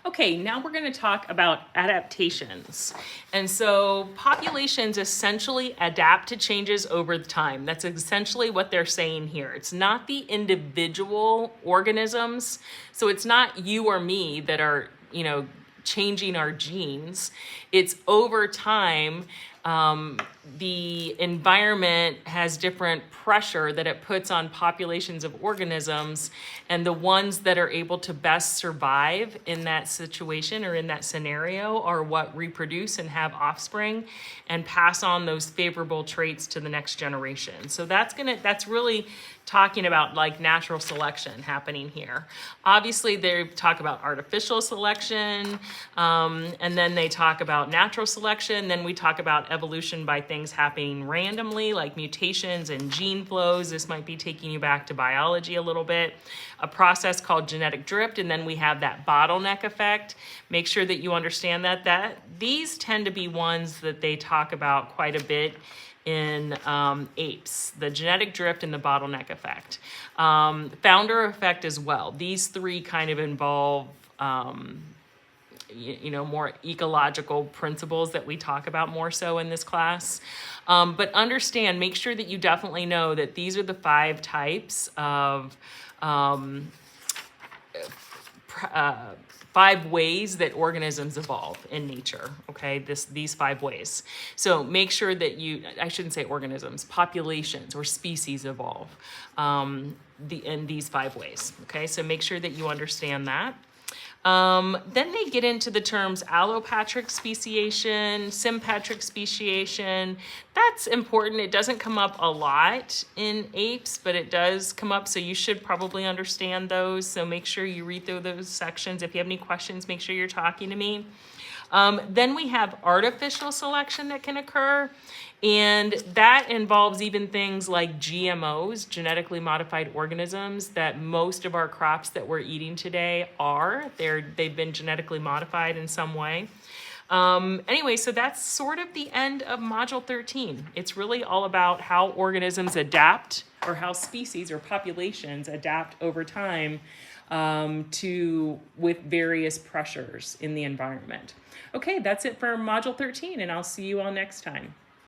Okay, now we're going to talk about adaptations. And so populations essentially adapt to changes over time. That's essentially what they're saying here. It's not the individual organisms. So it's not you or me that are, changing our genes. It's over time, the environment has different pressure that it puts on populations of organisms, and the ones that are able to best survive in that situation or in that scenario are what reproduce and have offspring and pass on those favorable traits to the next generation. So that's really talking about like natural selection happening here. Obviously, they talk about artificial selection, and then they talk about natural selection. Then we talk about evolution by things happening randomly, like mutations and gene flows. This might be taking you back to biology a little bit. A process called genetic drift, and then we have that bottleneck effect. Make sure that you understand that these tend to be ones that they talk about quite a bit in APES, the genetic drift and the bottleneck effect. Founder effect as well. These three kind of involve more ecological principles that we talk about more so in this class. But understand, make sure that you definitely know that these are the 5 types of 5 ways that organisms evolve in nature, okay? These 5 ways. So make sure that I shouldn't say organisms, populations or species evolve in these 5 ways, okay? So make sure that you understand that. Then they get into the terms allopatric speciation, sympatric speciation. That's important. It doesn't come up a lot in APES, but it does come up, so you should probably understand those. So make sure you read through those sections. If you have any questions, make sure you're talking to me. Then we have artificial selection that can occur, and that involves even things like GMOs, genetically modified organisms, that most of our crops that we're eating today they've been genetically modified in some way. Anyway, so that's sort of the end of Module 13. It's really all about how organisms adapt, or how species or populations adapt over time with various pressures in the environment. Okay, that's it for Module 13, and I'll see you all next time.